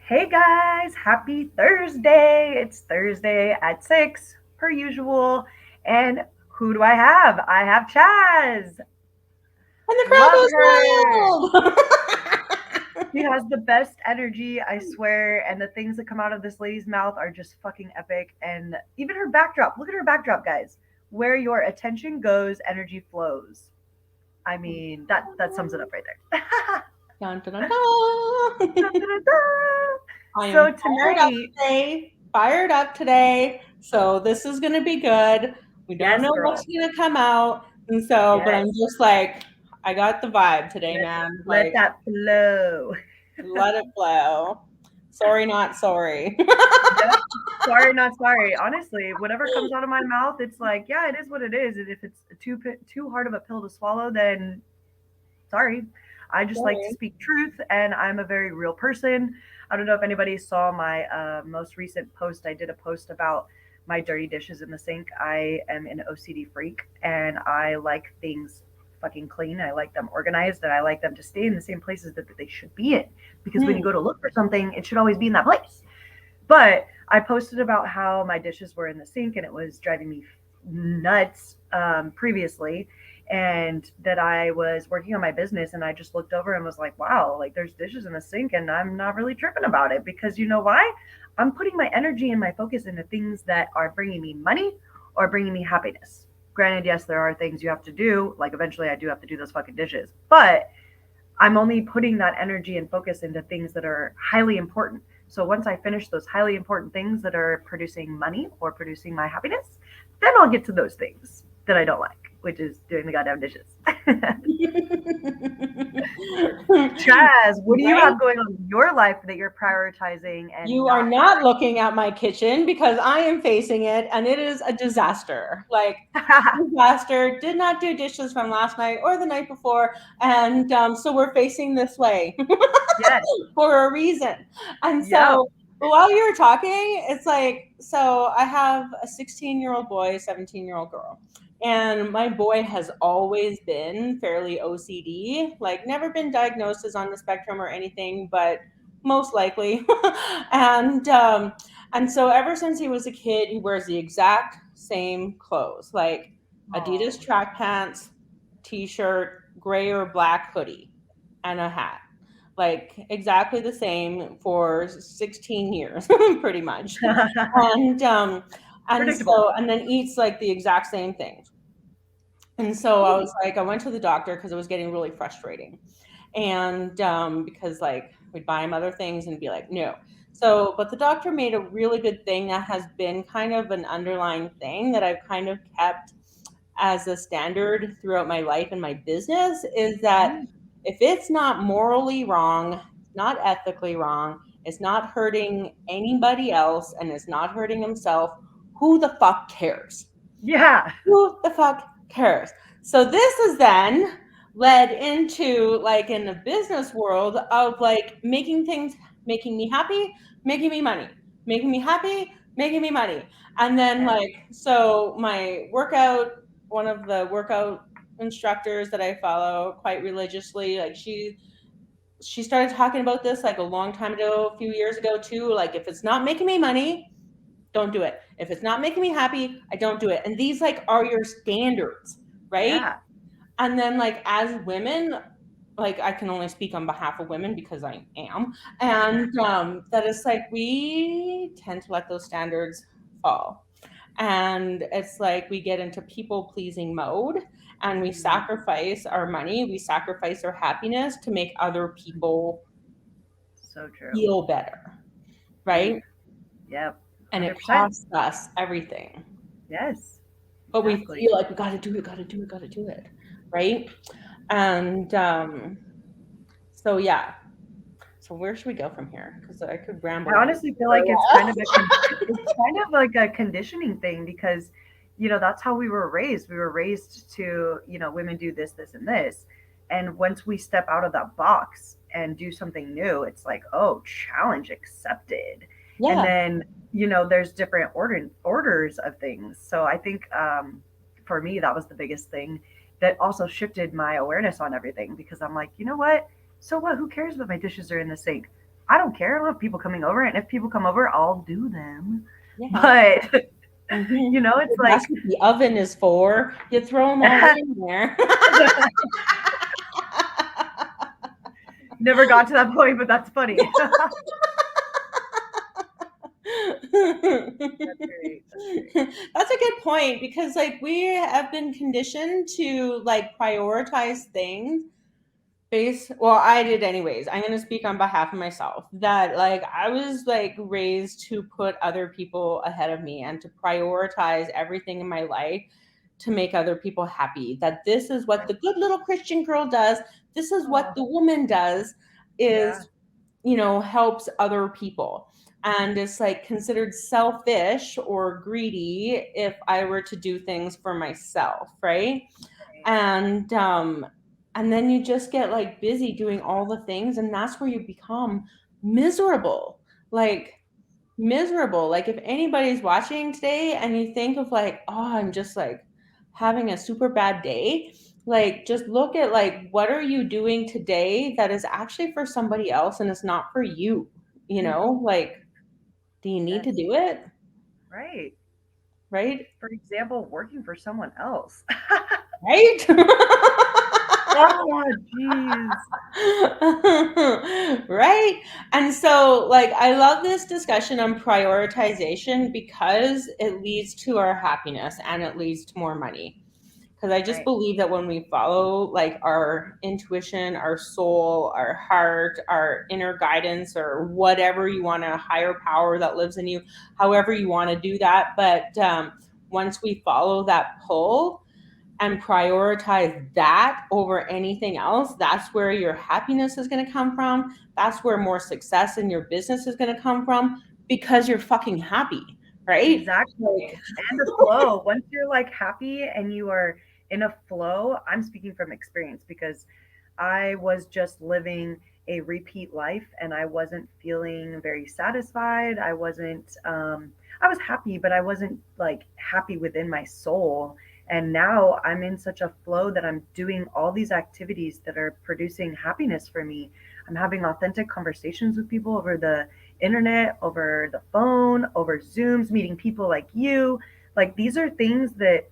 Hey guys, happy Thursday. It's Thursday at 6 per usual. And who do I have? I have Chaz. And the crowd Love her. goes wild. She has the best energy, I swear, and the things that come out of this lady's mouth are just fucking epic. And even her backdrop, look at her backdrop, guys. Where your attention goes, energy flows. I mean, that sums it up right there. Dun, dun, dun, dun. I So am fired up tonight, today. Fired up today. So this is going to be good. We don't yes, know what's girl. going to come out. And so, but I'm Yes. just like, I got the vibe today, Let man. let Like, that flow. let it flow. Sorry, not sorry. Yep. Sorry, not sorry. Honestly, whatever comes out of my mouth, it's like, yeah, it is what it is. And if it's too hard of a pill to swallow, then sorry. I just like to Sorry. speak truth, and I'm a very real person. I don't know if anybody saw my most recent post. I did a post about my dirty dishes in the sink. I am an OCD freak, and I like things fucking clean. I like them organized, and I like them to stay in the same places that they should be in. Because when you Hmm. go to look for something, it should always be in that place. But I posted about how my dishes were in the sink and it was driving me nuts previously. And that I was working on my business and I just looked over and was like, wow, like there's dishes in the sink and I'm not really tripping about it because you know why? I'm putting my energy and my focus into things that are bringing me money or bringing me happiness. Granted, yes, there are things you have to do. Like eventually I do have to do those fucking dishes. But I'm only putting that energy and focus into things that are highly important. So once I finish those highly important things that are producing money or producing my happiness, then I'll get to those things that I don't like, which is doing the goddamn dishes. Chaz, what do you Right? have going on in your life that you're prioritizing and You are not not looking at my kitchen because I am facing it and it is a disaster. Like, prioritizing? disaster. Did not do dishes from last night or the night before. And so we're facing this way Yes. for a reason. And Yep. so while you were talking, it's like, so I have a 16-year-old boy, 17-year-old girl. And my boy has always been fairly OCD, like never been diagnosed as on the spectrum or anything, but most likely. and um, and so ever since he was a kid, he wears the exact same clothes, like Adidas Oh, track pants, t-shirt, gray or black hoodie, and a hat. Like exactly the same for 16 years, pretty much. And predictable. and then eats like the exact same things. And so I was like, I went to the doctor because it was getting really frustrating. And because like we'd buy him other things and be like, no. So, but the doctor made a really good thing that has been kind of an underlying thing that I've kind of kept as a standard throughout my life and my business is that Mm, if it's not morally wrong, not ethically wrong, it's not hurting anybody else, and it's not hurting himself, who the fuck cares? yeah. Who the fuck cares? So this is then led into like in the business world of like making things making me happy, making me money, making me happy, making me money. And then Yes. like so my workout, one of the workout instructors that I follow quite religiously, like she started talking about this like a long time ago, a few years ago too. Like if it's not making me money, don't do it. If it's not making me happy, I don't do it. And these like are your standards, right? Yeah. And then like as women, like I can only speak on behalf of women because I am, and that is like we tend to let those standards fall. And it's like we get into people pleasing mode and we Mm, sacrifice our money, we sacrifice our happiness to make other people so true. feel better, Oof. right? Yep. And it 100%. costs us everything. Yes. But we Exactly. feel like we got to do it, got to do it, got to do it, right? And so yeah. So where should we go from here? Because I could ramble I on honestly feel for a like while. it's kind of like a conditioning thing because that's how we were raised. We were raised to, women do this, this, and this. And once we step out of that box and do something new, it's like, oh, challenge accepted. And Yeah. then, there's different orders of things. So I think for me that was the biggest thing that also shifted my awareness on everything because I'm like, you know what? So what? Who cares if my dishes are in the sink? I don't care. I don't have people coming over, and if people come over, I'll do them. Yeah. But Mm-hmm. it's That's like what the oven is for. You throw them all in there. never got to that point, but that's funny. That's great. That's great. That's a good point because like we have been conditioned to like prioritize things based, well, I did anyways. I'm going to speak on behalf of myself that like I was like raised to put other people ahead of me and to prioritize everything in my life to make other people happy. That this is what the good little Christian girl does. This is what Oh, the woman does yeah. is, helps other people. And it's like considered selfish or greedy if I were to do things for myself, right? Right. And then you just get like busy doing all the things, and that's where you become miserable. Like miserable. Like if anybody's watching today and you think of like, oh, I'm just like having a super bad day, like just look at like what are you doing today that is actually for somebody else and it's not for you, Hmm. Like do you need to Yes. do it? Right. Right? For example, working for someone else. Right? Oh, jeez. Right? And so, like, I love this discussion on prioritization because it leads to our happiness and it leads to more money. Because I just Right. believe that when we follow, like, our intuition, our soul, our heart, our inner guidance, or whatever you want, a higher power that lives in you, however you want to do that. But once we follow that pull, and prioritize that over anything else, that's where your happiness is going to come from. That's where more success in your business is going to come from because you're fucking happy, right? Like, Exactly. And the flow. Once you're like happy and you are in a flow, I'm speaking from experience because I was just living a repeat life and I wasn't feeling very satisfied. I was happy, but I wasn't like happy within my soul. And now I'm in such a flow that I'm doing all these activities that are producing happiness for me. I'm having authentic conversations with people over the internet, over the phone, over Zooms, meeting people like you. Like these are things that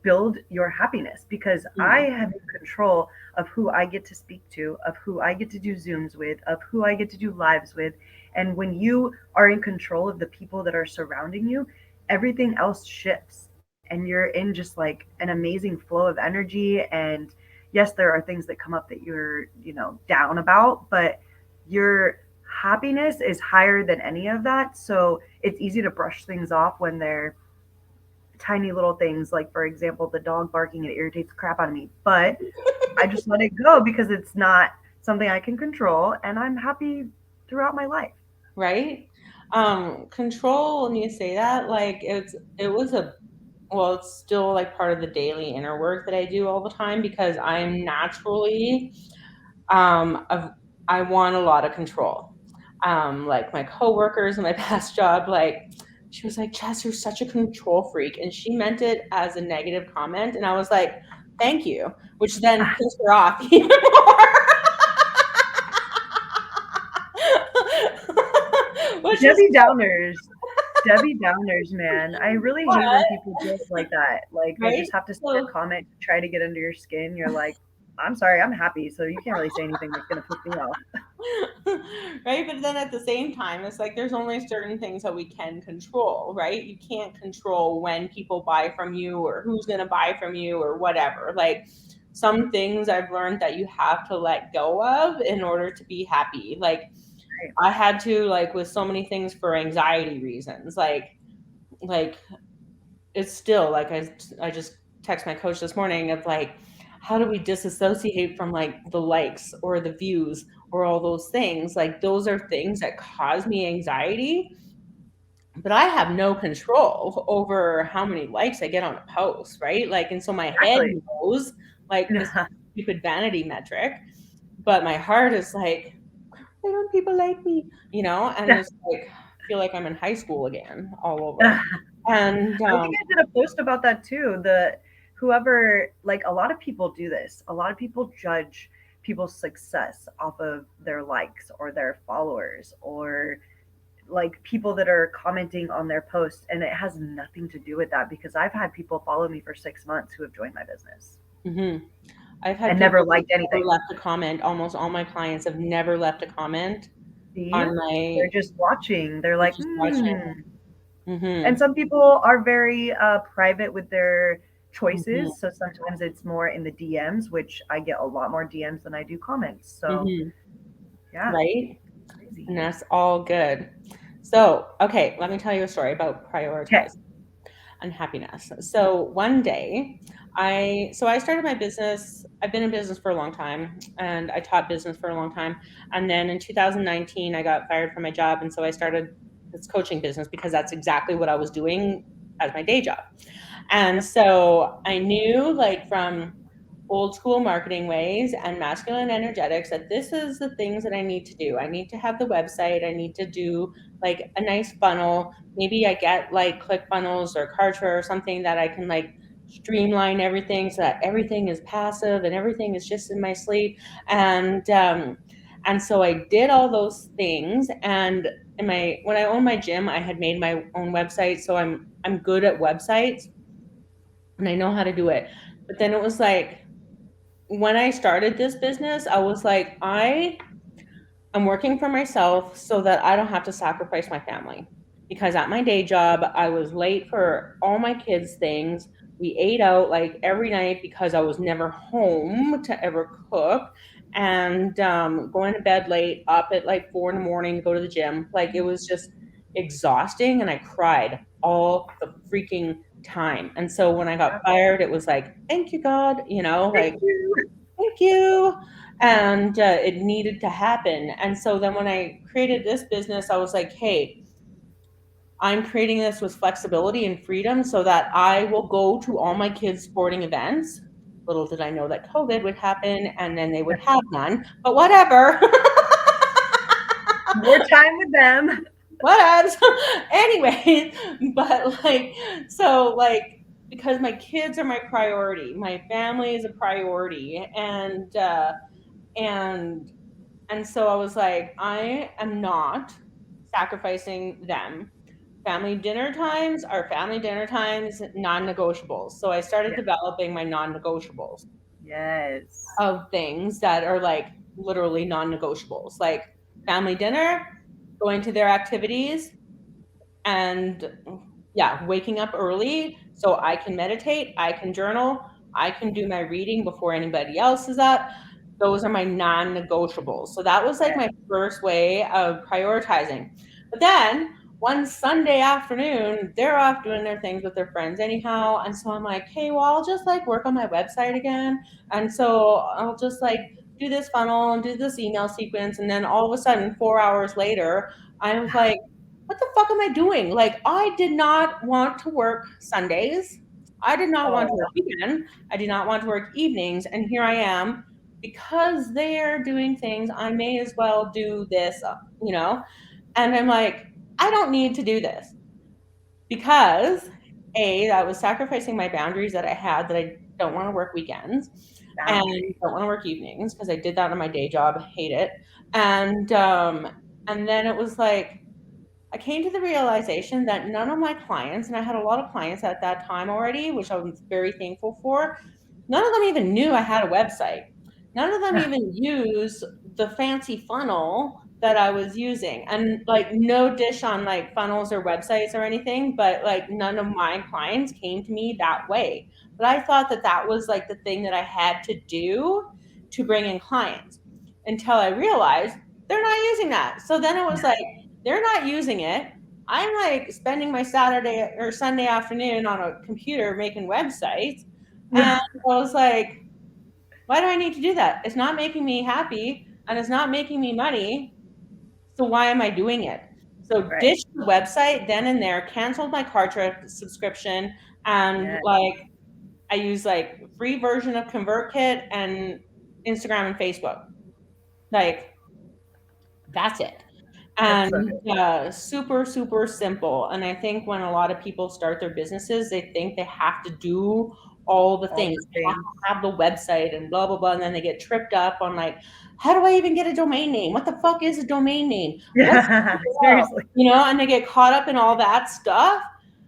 build your happiness because I mm, have control of who I get to speak to, of who I get to do Zooms with, of who I get to do lives with. And when you are in control of the people that are surrounding you, everything else shifts and you're in just like an amazing flow of energy. And yes, there are things that come up that you're, down about, but your happiness is higher than any of that. So it's easy to brush things off when they're tiny little things, like for example the dog barking, it irritates the crap out of me, but I just let it go because it's not something I can control and I'm happy throughout my life. right? Control, when you say that, like it was a well, it's still like part of the daily inner work that I do all the time because I'm naturally of I want a lot of control. Like my coworkers in my past job, like she was like, Chess, you're such a control freak. And she meant it as a negative comment. And I was like, thank you, which then pissed her off even more. Which was Debbie Downers. Debbie Downers, man. I really hate when what, people joke like that. Like they right? just have to say So a comment to try to get under your skin. You're like, I'm sorry, I'm happy, so you can't really say anything that's gonna piss me off. right, but then at the same time it's like there's only certain things that we can control, right? You can't control when people buy from you or who's going to buy from you or whatever. Like some things I've learned that you have to let go of in order to be happy. Like Right. I had to, like with so many things, for anxiety reasons, like it's still like I just text my coach this morning of like, how do we disassociate from like the likes or the views or all those things? Like those are things that cause me anxiety, but I have no control over how many likes I get on a post, right? Like, and so my head Exactly. knows like this stupid vanity metric, but my heart is like, why don't people like me? And it's like I feel like I'm in high school again all over. And I think I did a post about that too. The whoever like a lot of people do this. A lot of people judge people's success off of their likes or their followers, or like people that are commenting on their posts, and it has nothing to do with that because I've had people follow me for 6 months who have joined my business Mhm. I've had and never people who liked never anything. left a comment. Almost all my clients have never left a comment See, on they're my just watching. They're they're like, just watching. And Mhm. some people are very private with their Mhm. choices. So sometimes it's more in the DMs, which I get a lot more DMs than I do comments. So Mhm. yeah, Right? crazy. And that's all good. So, okay, let me tell you a story about Okay. prioritizing and happiness. So one day, I started my business. I've been in business for a long time, and I taught business for a long time. And then in 2019, I got fired from my job, and so I started this coaching business because that's exactly what I was doing as my day job. And Yep. so I knew, like, from old school marketing ways and masculine energetics, that this is the things that I need to do. I need to have the website. I need to do like a nice funnel. Maybe I get like ClickFunnels or Kartra or something that I can like streamline everything so that everything is passive and everything is just in my sleep. And so I did all those things. And in my when I owned my gym, I had made my own website, so I'm good at websites and I know how to do it. But then it was like when I started this business, I was like, I'm working for myself so that I don't have to sacrifice my family. Because at my day job, I was late for all my kids' things. We ate out like every night because I was never home to ever cook. And going to bed late, up at like 4 in the morning to go to the gym. Like it was just exhausting. And I cried all the freaking time. And so when I got Yeah. fired, it was like, thank you, God, Thank like, you. thank you. And it needed to happen. And so then when I created this business, I was like, hey, I'm creating this with flexibility and freedom so that I will go to all my kids' sporting events. Little did I know that COVID would happen and then they would have none, but whatever. More time with them. Whatevs. Anyway, but like, so like, because my kids are my priority, my family is a priority, and And so I was like, I am not sacrificing them. Family dinner times, non negotiables. So I started Yeah. developing my non negotiables Yes. of things that are like literally non negotiables, like family dinner, going to their activities, and yeah, waking up early so I can meditate, I can journal, I can do my reading before anybody else is up. Those are my non-negotiables. So that was like Yeah. my first way of prioritizing. But then one Sunday afternoon, they're off doing their things with their friends anyhow. And so I'm like, hey, well, I'll just like work on my website again. And so I'll just like do this funnel and do this email sequence. And then all of a sudden, 4 hours later, I was like, what the fuck am I doing? Like, I did not want to work Sundays. I did not want to Oh, work weekend. I did not want to work evenings. And here I am because they're doing things, I may as well do this, you know? And I'm like, I don't need to do this because A, that was sacrificing my boundaries that I had, that I don't want to work weekends and boundary. don't want to work evenings because I did that on my day job, hate it. And then it was like, I came to the realization that none of my clients, and I had a lot of clients at that time already, which I was very thankful for, none of them even knew I had a website. None of them even used the fancy funnel that I was using. And like, no dish on like funnels or websites or anything, but like, none of my clients came to me that way. But I thought that that was like the thing that I had to do to bring in clients until I realized they're not using that. So then it was like, they're not using it. I'm like spending my Saturday or Sunday afternoon on a computer making websites. And I was like, why do I need to do that? It's not making me happy and it's not making me money. So why am I doing it? So Right. ditched the website then and there, canceled my Kartra subscription, and Yeah. like I use like free version of ConvertKit and Instagram and Facebook. Like that's it. That's so And good. super, super simple. And I think when a lot of people start their businesses, they think they have to do all the All things. the They have things. to have the website and blah blah blah, and then they get tripped up on like, how do I even get a domain name? What the fuck is a domain name? What's Yeah, seriously. and they get caught up in all that stuff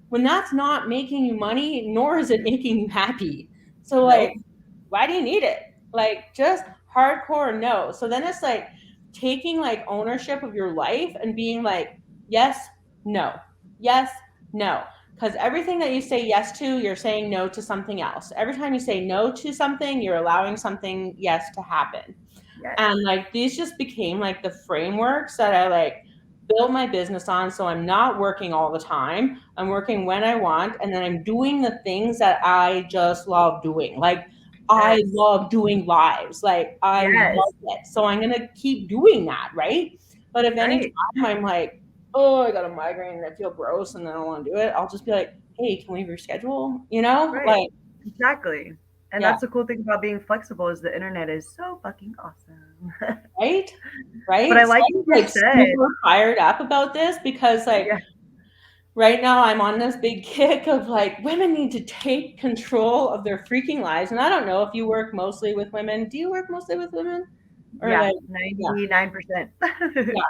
when that's not making you money, nor is it making you happy. So like, Nope. why do you need it? Like, just hardcore no. So then it's like taking like ownership of your life and being like, yes, no, yes, no. Because everything that you say yes to, you're saying no to something else. Every time you say no to something, you're allowing something yes to happen. Yes. And like these just became like the frameworks that I like build my business on. So I'm not working all the time. I'm working when I want, and then I'm doing the things that I just love doing. Like I Yes. love doing lives. Like I Yes. love it. So I'm gonna keep doing that, right? But if any Right. time I'm like, oh, I got a migraine and I feel gross and I don't want to do it, I'll just be like, hey, can we reschedule? You know? Right. Like, Exactly. And yeah. that's the cool thing about being flexible is the internet is so fucking awesome. Right? But I Right? So like I'm what you like said. super fired up about this because like Yeah. right now I'm on this big kick of like women need to take control of their freaking lives. And I don't know if you work mostly with women. Do you work mostly with women? Or Yeah. like, yeah, 99%. yeah.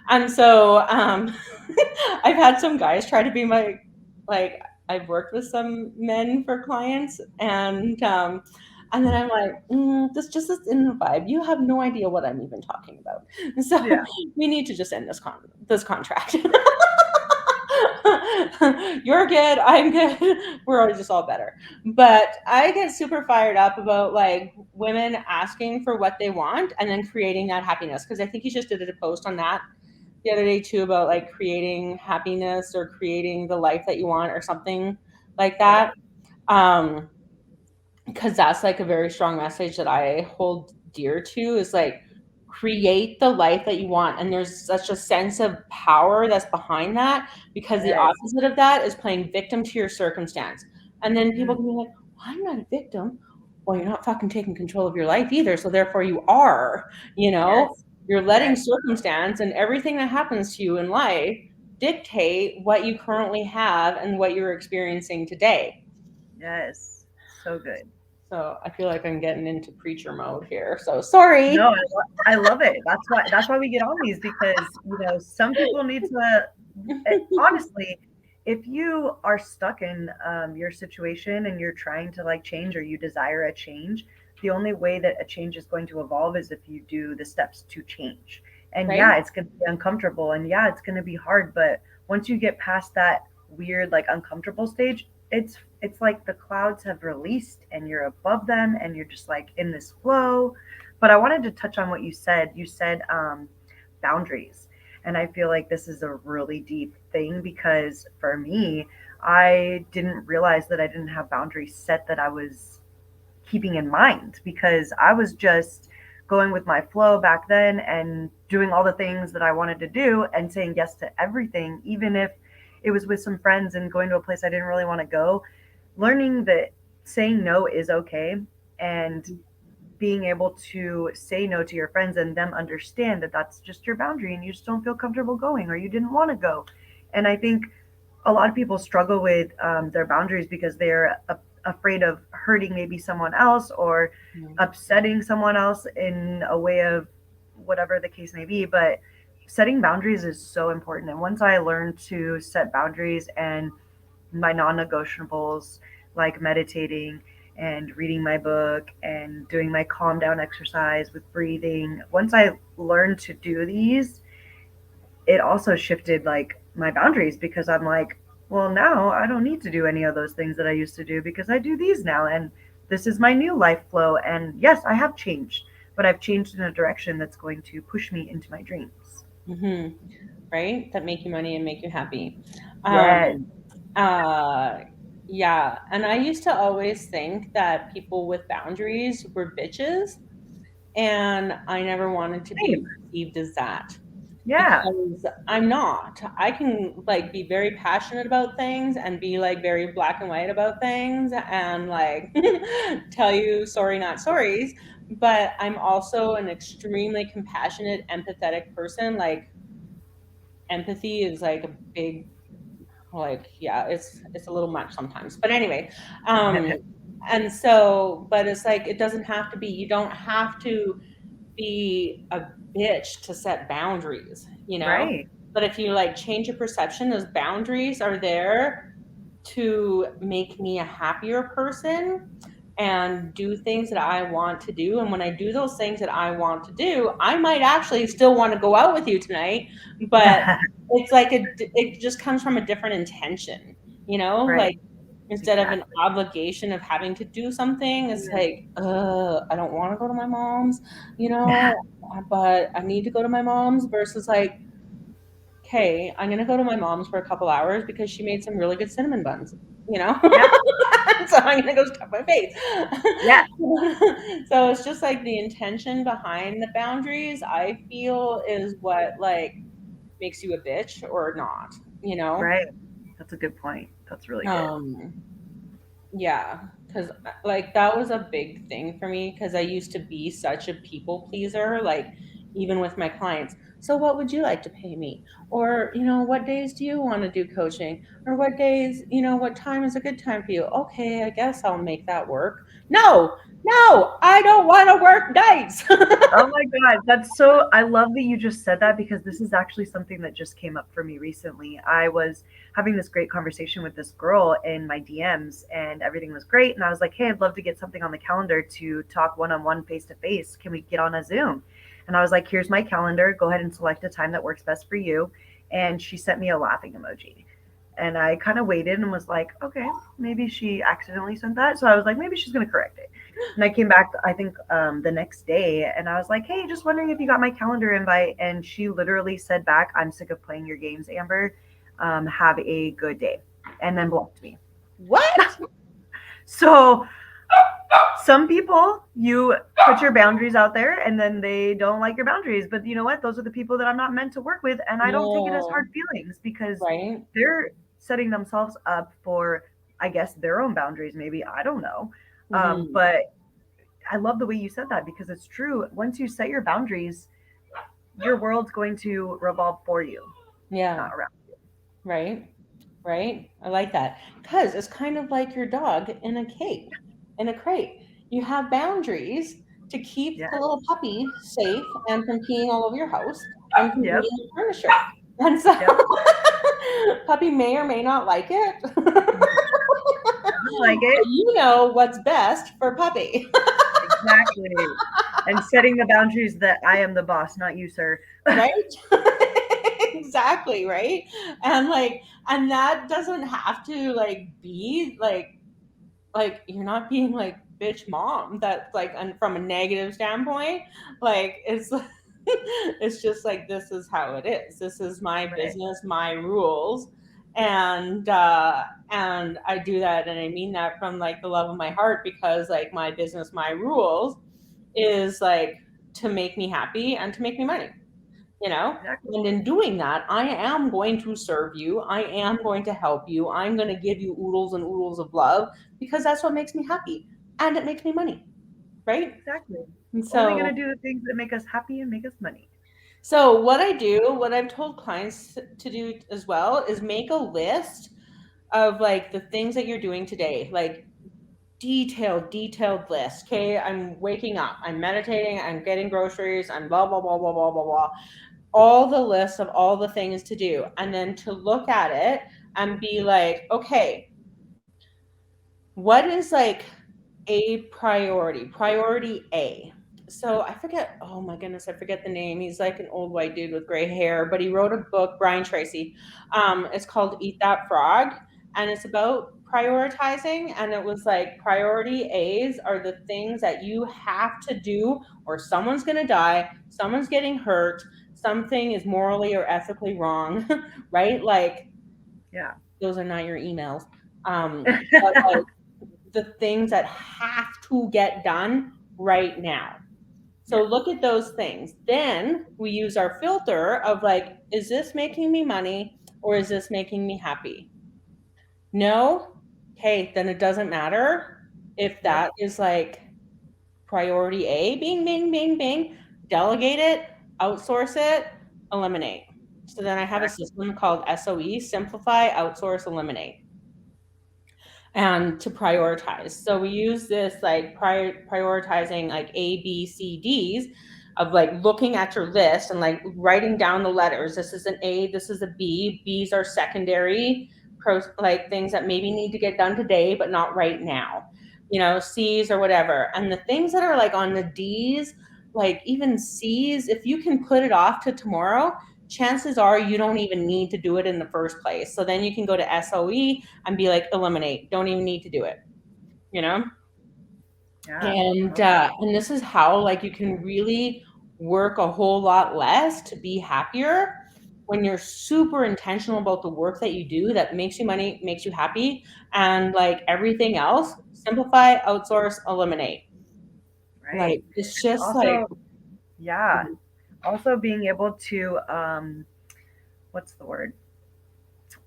And so I've had some guys try to be my like I've worked with some men for clients and then I'm like, this just is in the vibe. You have no idea what I'm even talking about. So Yeah. we need to just end this contract. You're good, I'm good. We're just all better. But I get super fired up about like women asking for what they want and then creating that happiness. Because I think you just did a post on that the other day too about like creating happiness or creating the life that you want or something like Yep. that. Because that's like a very strong message that I hold dear to is like create the life that you want. And there's such a sense of power that's behind that because the Yes. opposite of that is playing victim to your circumstance. And then people Mm. can be like, well, I'm not a victim. Well, you're not fucking taking control of your life either. So therefore you are, you know, Yes. you're letting Yes. circumstance and everything that happens to you in life dictate what you currently have and what you're experiencing today. Yes. So good. So I feel like I'm getting into preacher mode here. So No, sorry. I love it. That's why we get on these because some people need to honestly, if you are stuck in your situation and you're trying to like change or you desire a change, the only way that a change is going to evolve is if you do the steps to change. And Right? yeah, it's going to be uncomfortable and yeah, it's going to be hard, but once you get past that weird like uncomfortable stage, it's like the clouds have released and you're above them and you're just like in this flow. But I wanted to touch on what you said. You said boundaries. And I feel like this is a really deep thing because for me, I didn't realize that I didn't have boundaries set that I was keeping in mind because I was just going with my flow back then and doing all the things that I wanted to do and saying yes to everything, even if it was with some friends and going to a place I didn't really want to go. Learning that saying no is okay and being able to say no to your friends and them understand that that's just your boundary and you just don't feel comfortable going or you didn't want to go. And I think a lot of people struggle with their boundaries because they're afraid of hurting maybe someone else or upsetting someone else in a way of whatever the case may be. But setting boundaries is so important. And once I learned to set boundaries and my non-negotiables like meditating and reading my book and doing my calm down exercise with breathing, once I learned to do these, it also shifted like my boundaries because I'm like, well, now I don't need to do any of those things that I used to do because I do these now and this is my new life flow. And yes, I have changed, but I've changed in a direction that's going to push me into my dreams. Mm-hmm. Right? That make you money and make you happy. Yes. Um, uh, yeah. And I used to always think that people with boundaries were bitches, and I never wanted to be Same. perceived as that. Yeah. Because I'm not. I can like be very passionate about things and be like very black and white about things and like tell you sorry not sorries, but I'm also an extremely compassionate, empathetic person. Like empathy is like a big like yeah, it's a little much sometimes. But anyway, um And so, but it's like, it doesn't have to be, you don't have to be a bitch to set boundaries, you know? Right. But if you like change your perception, those boundaries are there to make me a happier person and do things that I want to do. And when I do those things that I want to do, I might actually still want to go out with you tonight, but it's like it just comes from a different intention, you know? Right. Like instead of an Exactly. obligation of having to do something, it's Mm. like, I don't want to go to my mom's, you know, but I need to go to my mom's versus like, okay, I'm gonna go to my mom's for a couple hours because she made some really good cinnamon buns, you know? Yeah. So I'm gonna go stuff my face. Yeah. So it's just like the intention behind the boundaries, I feel, is what like makes you a bitch or not, you know? Right. That's a good point. That's really good. Um, yeah, because like that was a big thing for me because I used to be such a people pleaser, like even with my clients. So what would you like to pay me? Or, you know, what days do you want to do coaching? Or what days, you know, what time is a good time for you? Okay, I guess I'll make that work. No, no, I don't want to work nights. Oh my God, that's so, I love that you just said that because this is actually something that just came up for me recently. I was having this great conversation with this girl in my DMs and everything was great. And I was like, hey, I'd love to get something on the calendar to talk one on one, face to face. Can we get on a Zoom? And I was like, here's my calendar. Go ahead and select a time that works best for you. And she sent me a laughing emoji. And I kind of waited and was like, okay, maybe she accidentally sent that. So I was like, maybe she's going to correct it. And I came back, I think, the next day, and I was like, "Hey, just wondering if you got my calendar invite." And she literally said back, "I'm sick of playing your games, Amber. Have a good day," and then blocked me. What? So some people, you put your boundaries out there, and then they don't like your boundaries. But you know what? Those are the people that I'm not meant to work with, and I don't take it as No, hard feelings because right? they're setting themselves up for, I guess, their own boundaries. Maybe I don't know, Hmm. but I love the way you said that because it's true. Once you set your boundaries, your world's going to revolve for you, Yeah, not around. right. Right? I like that. Because it's kind of like your dog in a cage, in a crate. You have boundaries to keep Yeah. the little puppy safe and from peeing all over your house and from Yep. eating the furniture. And so Yep. puppy may or may not like it, Doesn't like but it. you know what's best for puppy. Exactly. And setting the boundaries that I am the boss, not you, sir. Right? Exactly, right? And like, and that doesn't have to like be like you're not being like bitch mom, that's like, and from a negative standpoint, like it's it's just like this is how it is, this is my Right. business, my rules. And I do that and I mean that from like the love of my heart because like my business, my rules is like to make me happy and to make me money, you know? Exactly. And in doing that, I am going to serve you. I am going to help you. I'm going to give you oodles and oodles of love because that's what makes me happy and it makes me money, right? Exactly. And Only going so, to do the things that make us happy and make us money. so what I do, what I've told clients to do as well is make a list of like the things that you're doing today, like detailed list. Okay, I'm waking up, I'm meditating, I'm getting groceries, I'm blah blah blah blah blah blah blah, all the lists of all the things to do, and then to look at it and be like, okay, what is like a priority? Priority A. So I forget, oh my goodness, I forget the name. He's like an old white dude with gray hair, but he wrote a book, Brian Tracy. It's called Eat That Frog, and it's about prioritizing. And it was like priority A's are the things that you have to do, or someone's going to die, someone's getting hurt, something is morally or ethically wrong, right? Like Yeah. those are not your emails. But like the things that have to get done right now. So Yeah. look at those things. Then we use our filter of like, is this making me money or is this making me happy? No? Okay, then it doesn't matter if Yep. that is like priority A, bing, bing, bing, bing, delegate it, outsource it, eliminate. So then I have a Exactly. system called SOE, simplify, outsource, eliminate. and to prioritize. So we use this like prioritizing like A, B, C, D's of like looking at your list and like writing down the letters. This is an A, this is a B. B's are secondary, like things that maybe need to get done today, but not right now. You know, C's or whatever. And the things that are like on the D's, like even C's, if you can put it off to tomorrow, chances are you don't even need to do it in the first place. So then you can go to SOE and be like, eliminate, don't even need to do it, you know? Yeah. And this is how like you can really work a whole lot less to be happier when you're super intentional about the work that you do that makes you money, makes you happy, and like everything else, simplify, outsource, eliminate. Right. Like it's just like Also, yeah. Also being able to what's the word?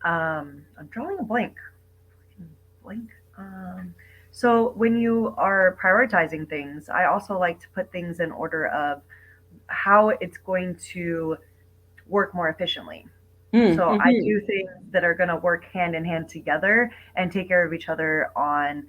I'm drawing a blank. Blank. So when you are prioritizing things, I also like to put things in order of how it's going to work more efficiently. So I mhm. do things that are going to work hand in hand together and take care of each other on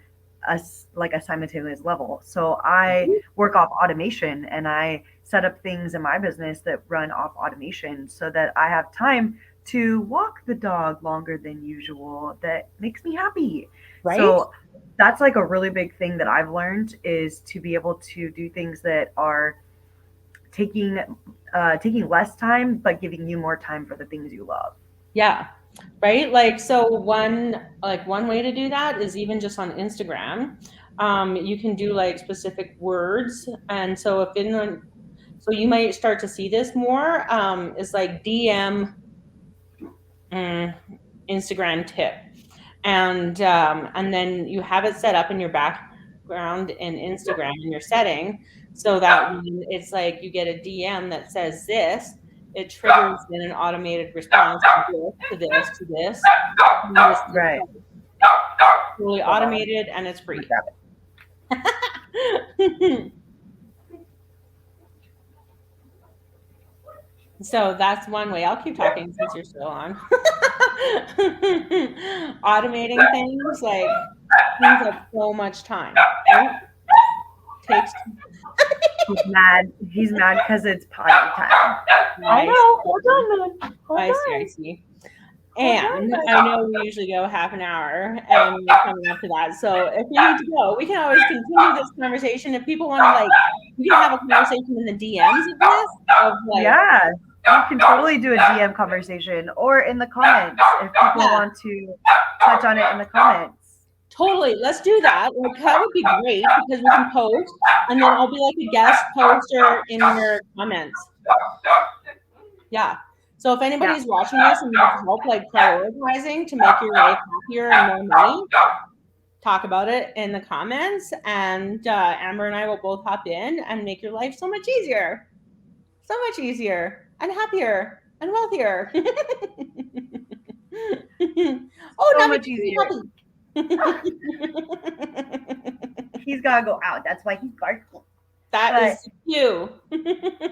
like a simultaneous level. So I work off automation and I set up things in my business that run off automation so that I have time to walk the dog longer than usual. That makes me happy. Right? So that's like a really big thing that I've learned is to be able to do things that are taking taking less time but giving you more time for the things you love. Yeah. Right? Like so one way to do that is even just on Instagram. You can do like specific words. And so if in the so you might start to see this more, is like DM mm, Instagram tip. And then you have it set up in your background in Instagram in your setting so that when it's like you get a DM that says this, it triggers in an automated response to this to this. And this is Right. fully Hold on. automated and it's Let me free. grab it. So that's one way. I'll keep talking since you're still on. Automating things like things up so much time. Right? Takes He's mad. He's mad because it's potty time. I nice. know. Hold on, man. Hold I see, I on. see. Hold on, And I guys. know we usually go half an hour and we're coming up to that. So if you need to go, we can always continue this conversation. If people want to like, we can have a conversation in the DMs of this, of like, Yeah. We can totally do a DM conversation or in the comments if people yeah, want to touch on it in the comments. totally. Let's do that. Like that would be great because we can post and then I'll be like a guest poster in your comments. Yeah. So if Yeah. anybody's watching this and needs help like prioritizing to make your life happier and more money, talk about it in the comments, and Amber and I will both hop in and make your life so much easier, and happier and wealthier. Oh, So now much making easier. me happy. He's got to go out. That's why he's barking. That But is you.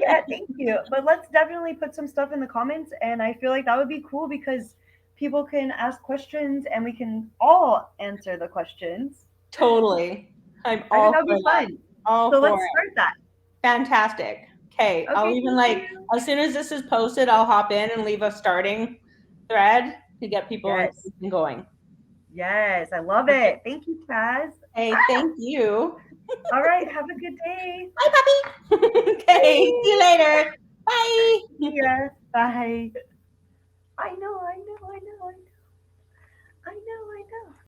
yeah, thank you. But let's definitely put some stuff in the comments. And I feel like that would be cool because people can ask questions and we can all answer the questions. Totally. I'm I think all that would for be that. fun. All So for let's it. start that. Fantastic. Okay, I'll Okay, even thank like you. as soon as this is posted, I'll hop in and leave a starting thread to get people Yes. engaged and going. Yes. I love Okay. it. Thank you, Chaz. Hey, thank you. All right. Have a good day. Bye, puppy. Okay, see you Bye. later. Bye. See ya. Bye.